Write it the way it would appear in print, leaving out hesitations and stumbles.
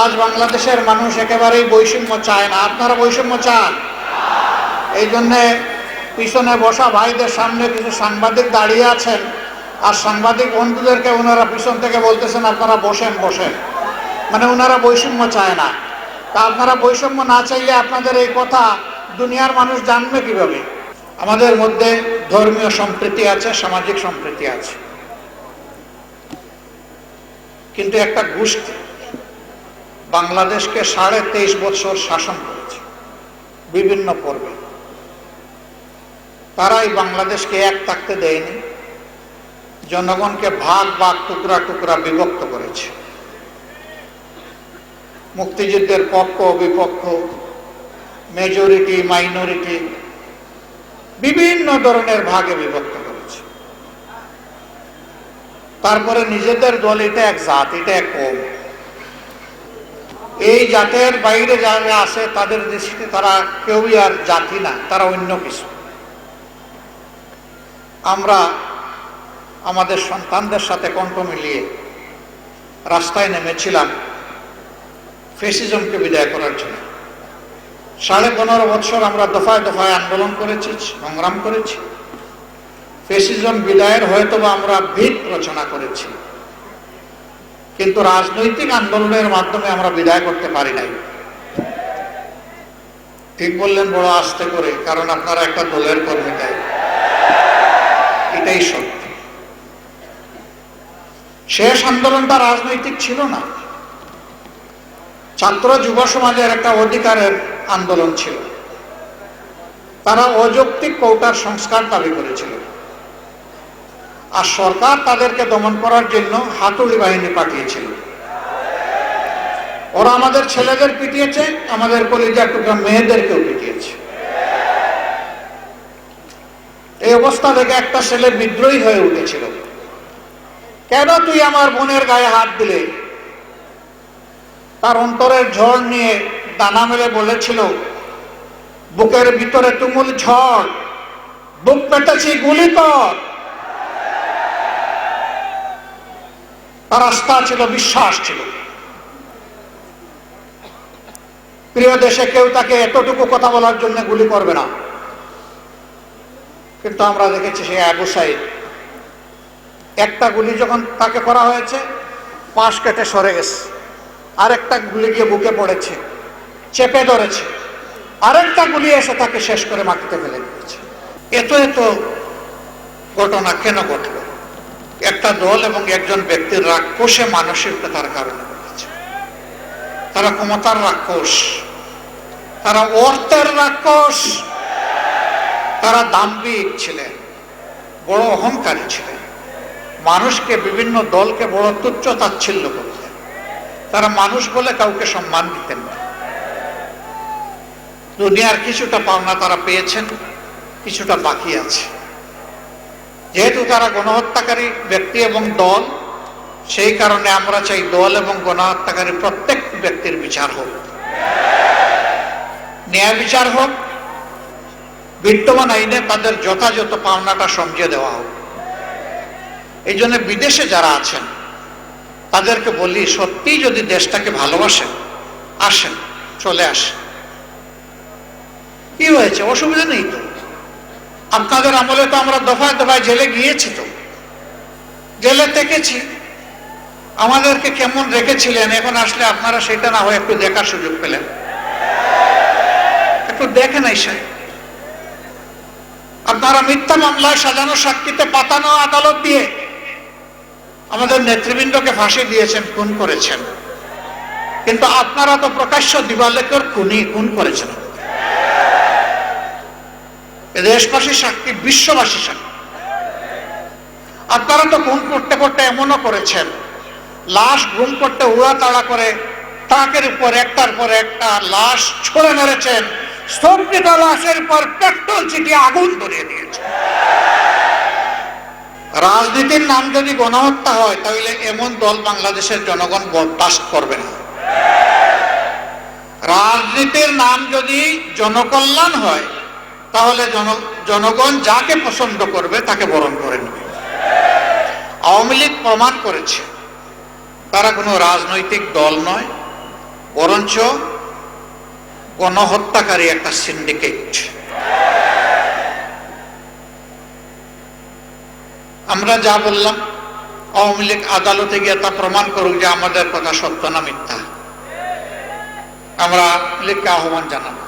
আজ বাংলাদেশের মানুষ একেবারেই বৈষম্য চায় না। আপনারা বৈষম্য চান? এই জন্যে পিছনে বসা ভাইদের সামনে কিছু সাংবাদিক দাঁড়িয়ে আছেন, আর সাংবাদিক বন্ধুদেরকে ওনারা পিছন থেকে বলতেছেন আপনারা বসেন বসেন, মানে ওনারা বৈষম্য চায় না। তা আপনারা বৈষম্য না চাইলে আপনাদের এই কথা দুনিয়ার মানুষ জানবে কিভাবে? আমাদের মধ্যে ধর্মীয় সম্প্রীতি আছে, সামাজিক সম্প্রীতি আছে, কিন্তু একটা গোষ্ঠী বাংলাদেশকে 23.5 বছর শাসন করেছে বিভিন্ন পর্বে। তারাই বাংলাদেশকে এক থাকতে দেয়নি, জনগণকে ভাগ ভাগ টুকরা টুকরা বিভক্ত করেছে। মুক্তিযুদ্ধের পক্ষ বিপক্ষ, মেজরিটি মাইনরিটি, বিভিন্ন ধরনের ভাগে বিভক্ত করেছে। তারপরে নিজেদের দল এটা এক জাত, এটা এক কওম। এই জাতের বাইরে যারা আছে তাদের দৃষ্টিতে তারা কেউই আর জাতি না, তারা অন্য কিছু। আমরা আমাদের সন্তানদের সাথে কণ্ঠ মিলিয়ে রাস্তায় নেমেছিলাম ফ্যাসিজমকে বিদায় করার জন্য। 15.5 বছর আমরা দফায় দফায় আন্দোলন করেছি, সংগ্রাম করেছি। ফ্যাসিজম বিদায়ের হয়তোবা আমরা ভিত রচনা করেছি, কিন্তু রাজনৈতিক আন্দোলনের মাধ্যমে আমরা বিদায় করতে পারি নাই। ঠিক বললেন বড় আস্তে করে, কারণ আপনারা একটা দলের কর্মী, তাই এটাই সত্যি। শেষ আন্দোলনটা রাজনৈতিক ছিল না, ছাত্র যুব সমাজের একটা অধিকারের আন্দোলন ছিল। তারা অযৌক্তিক কোটার সংস্কার দাবি করেছিল, আর সরকার তাদেরকে দমন করার জন্য হাতুড়ি বাহিনী পাঠিয়েছিল। ওরা আমাদের ছেলেদের পিটিয়েছে, আমাদের কলিজার টুকরা মেয়েদেরকেও পিটিয়েছে। এই অবস্থা থেকে একটা ছেলে বিদ্রোহী হয়ে উঠেছিল, কেন তুই আমার বোনের গায়ে হাত দিলে? তার অন্তরের ঝড় নিয়ে দানা মেলে বলেছিল, বুকের ভিতরে তুমুল ঝড়, বুক পেটেছি, গুলি কর। তার আস্থা ছিল, বিশ্বাস ছিল। প্রিয় দেশে কেউ তাকে এতটুকু কথা বলার জন্য গুলি করবে না। কিন্তু আমরা দেখেছি সে আবু সাইদ, একটা গুলি যখন তাকে করা হয়েছে পাশ কেটে সরে গেছে, আরেকটা গুলি গিয়ে বুকে পড়েছে, চেপে ধরেছে, আরেকটা গুলি এসে তাকে শেষ করে মাটিতে ফেলে দিয়েছে। এত এত ঘটনা কেন ঘটল? একটা দল এবং একজন ব্যক্তির রাক্ষসে মানসিকতার কারণে ঘটেছে। তারা ক্ষমতার রাক্ষস, তারা অর্থের রাক্ষস, তারা দাম্ভিক ছিলেন, বড় অহংকারী ছিলেন, মানুষকে বিভিন্ন দলকে বড় তুচ্ছ তাচ্ছিল্য করতেন। তারা মানুষ বলে কাউকে সম্মান দিতেন না। দুনিয়ার কিছুটা পাওনা তারা পেয়েছেন, কিছুটা বাকি আছে। যেহেতু তারা গণহত্যাকারী ব্যক্তি এবং দল, সেই কারণে আমরা চাই দল এবং গণহত্যাকারী প্রত্যেক ব্যক্তির বিচার হোক, ন্যায় বিচার হোক, বিদ্যমান আইনে তাদের যথাযথ পাওনাটা সমঝে দেওয়া হোক। এই জন্য বিদেশে যারা আছেন তাদেরকে বলি, সত্যি যদি দেশটাকে ভালোবাসেন, আসেন, চলে আসেন। কি হয়েছে? অসুবিধা নেই তো। আপনাদের আমলে তো আমরা দফায় দফায় জেলে গিয়েছি, তো জেলে থেকেছি, আমাদেরকে কেমন রেখেছিলেন। এখন আসলে আপনারা সেটা না হয় একটু দেখার সুযোগ পেলেন, একটু দেখেন। এসে আপনারা মিথ্যা মামলায় সাজানো সাক্ষীতে পাতানো আদালত দিয়ে আমাদের নেতৃবৃন্দকে ফাঁসি দিয়েছেন, খুন করেছেন, কিন্তু আপনারা তো প্রকাশ্য দিবালোকের খুন করেছেন। দেশবাসী সাক্ষী, বিশ্ববাসী সাক্ষী। আপনারা তো খুন করতে করতে এমনও করেছেন, লাশ গুম করতে উড়াতাড়া করে ট্রাকের উপর একটার পর একটা লাশ ছড়ে মেরেছেন, স্তম্ভিত লাশের পর পেট্রোল ছিটিয়ে আগুন ধরিয়ে দিয়েছে। রাজনীতির নাম যদি গণহত্যা হয়, তাহলে এমন দল বাংলাদেশের জনগণ বরদাস্ত করবে না। রাজনীতির নাম যদি জনকল্যাণ হয়, তাহলে জনগণ যাকে পছন্দ করবে তাকে বরণ করে নেবে। আওয়ামী লীগ প্রমাণ করেছে তারা কোনো রাজনৈতিক দল নয়, বরঞ্চ গণহত্যাকারী একটা সিন্ডিকেট। আমরা যা বললাম, আওয়ামী লীগ আদালতে গিয়ে তা প্রমাণ করুক যে আমাদের কথা সত্য না মিথ্যা। আমরা লীগকে আহ্বান জানাবো।